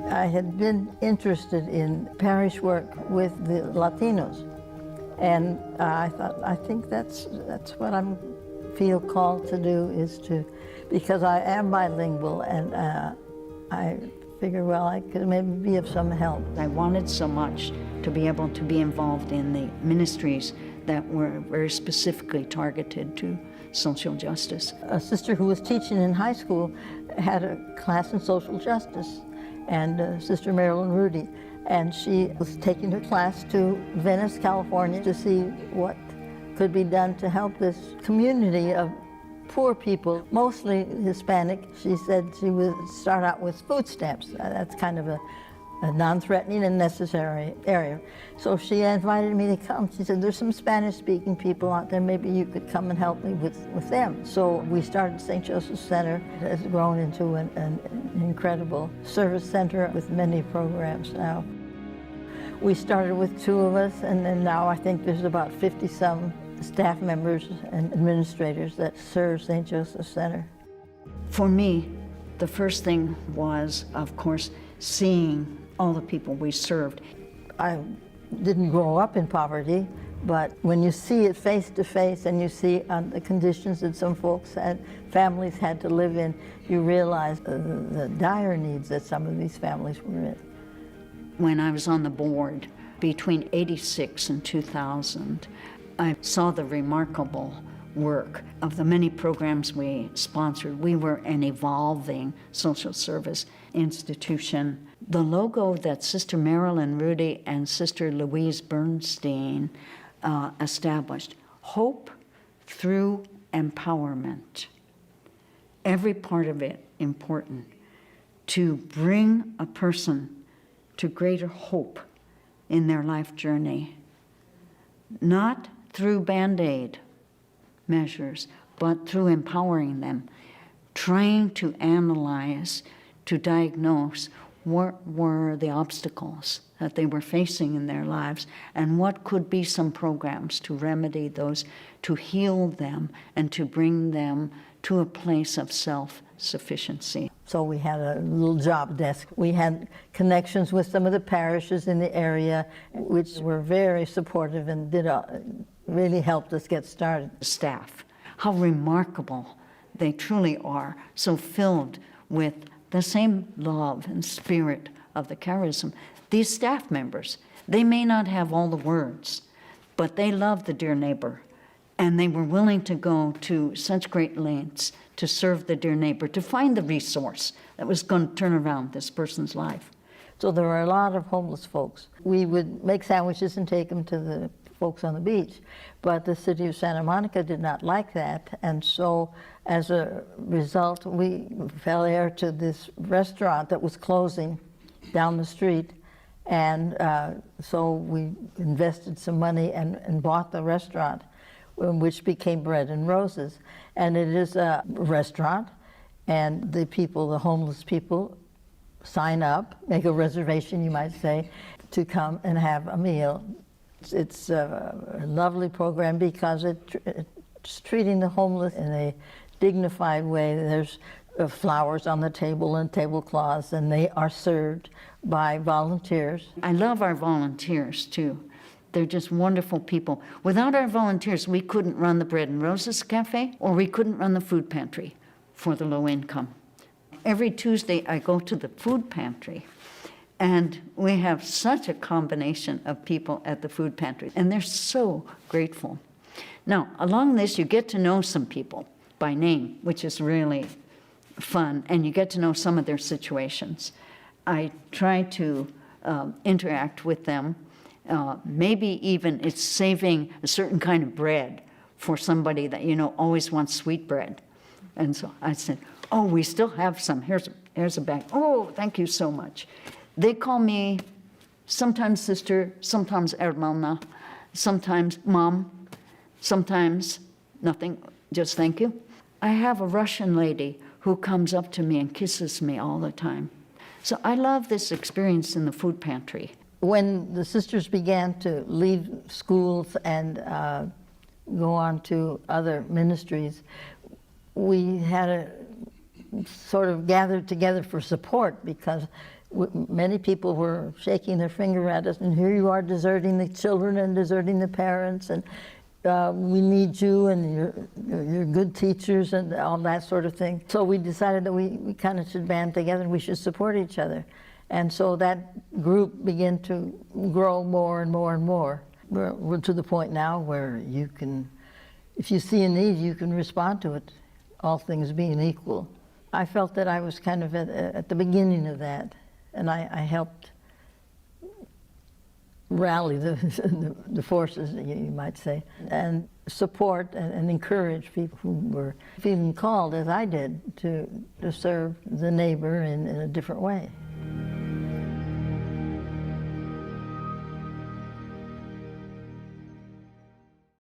I had been interested in parish work with the Latinos, and I thought, I think that's what I feel called to do, is to, because I am bilingual, and I figure, well, I could maybe be of some help. I wanted so much to be able to be involved in the ministries that were very specifically targeted to social justice. A sister who was teaching in high school had a class in social justice, and Sister Marilyn Rudy, and she was taking her class to Venice, California, to see what could be done to help this community of poor people, mostly Hispanic. She said she would start out with food stamps. That's kind of a non-threatening and necessary area. So she invited me to come. She said, there's some Spanish-speaking people out there, maybe you could come and help me with them. So we started St. Joseph's Center. It has grown into an incredible service center with many programs now. We started with 2 of us, and then now I think there's about 50-some staff members and administrators that serve St. Joseph's Center. For me, the first thing was, of course, seeing all the people we served. I didn't grow up in poverty, but when you see it face to face and you see the conditions that some folks had, families had to live in, you realize the dire needs that some of these families were in. When I was on the board between '86 and 2000, I saw the remarkable work of the many programs we sponsored. We were an evolving social service institution. The logo that Sister Marilyn Rudy and Sister Louise Bernstein established, hope through empowerment. Every part of it important, to bring a person to greater hope in their life journey, not through Band-Aid measures, but through empowering them, trying to analyze, to diagnose what were the obstacles that they were facing in their lives, and what could be some programs to remedy those, to heal them, and to bring them to a place of self-sufficiency. So we had a little job desk. We had connections with some of the parishes in the area, which were very supportive and really helped us get started. Staff, how remarkable they truly are, so filled with the same love and spirit of the charism. These staff members, they may not have all the words, but they love the dear neighbor, and they were willing to go to such great lengths to serve the dear neighbor, to find the resource that was going to turn around this person's life. So there were a lot of homeless folks. We would make sandwiches and take them to the folks on the beach, but the city of Santa Monica did not like that, and so as a result, we fell heir to this restaurant that was closing down the street, and so we invested some money and bought the restaurant, which became Bread and Roses. And it is a restaurant, and the people, the homeless people, sign up, make a reservation, you might say, to come and have a meal. It's a lovely program because it's treating the homeless in a dignified way. There's flowers on the table and tablecloths, and they are served by volunteers. I love our volunteers, too. They're just wonderful people. Without our volunteers, we couldn't run the Bread and Roses Cafe, or we couldn't run the food pantry for the low income. Every Tuesday, I go to the food pantry, and we have such a combination of people at the food pantry, and they're so grateful. Now, along this, you get to know some people by name, which is really fun, and you get to know some of their situations. I try to interact with them. Maybe even it's saving a certain kind of bread for somebody that, you know, always wants sweet bread. And so I said, oh, we still have some. Here's a bag. Oh, thank you so much. They call me sometimes sister, sometimes hermana, sometimes mom, sometimes nothing, just thank you. I have a Russian lady who comes up to me and kisses me all the time. So I love this experience in the food pantry. When the sisters began to leave schools and go on to other ministries, we had sort of gathered together for support because many people were shaking their finger at us, and here you are deserting the children and deserting the parents, and we need you, and you're good teachers and all that sort of thing. So we decided that we kind of should band together and we should support each other. And so that group began to grow more and more and more. We're to the point now where you can, if you see a need, you can respond to it, all things being equal. I felt that I was kind of at the beginning of that, and I helped rally the forces, you might say, and support and encourage people who were feeling called, as I did, to serve the neighbor in a different way.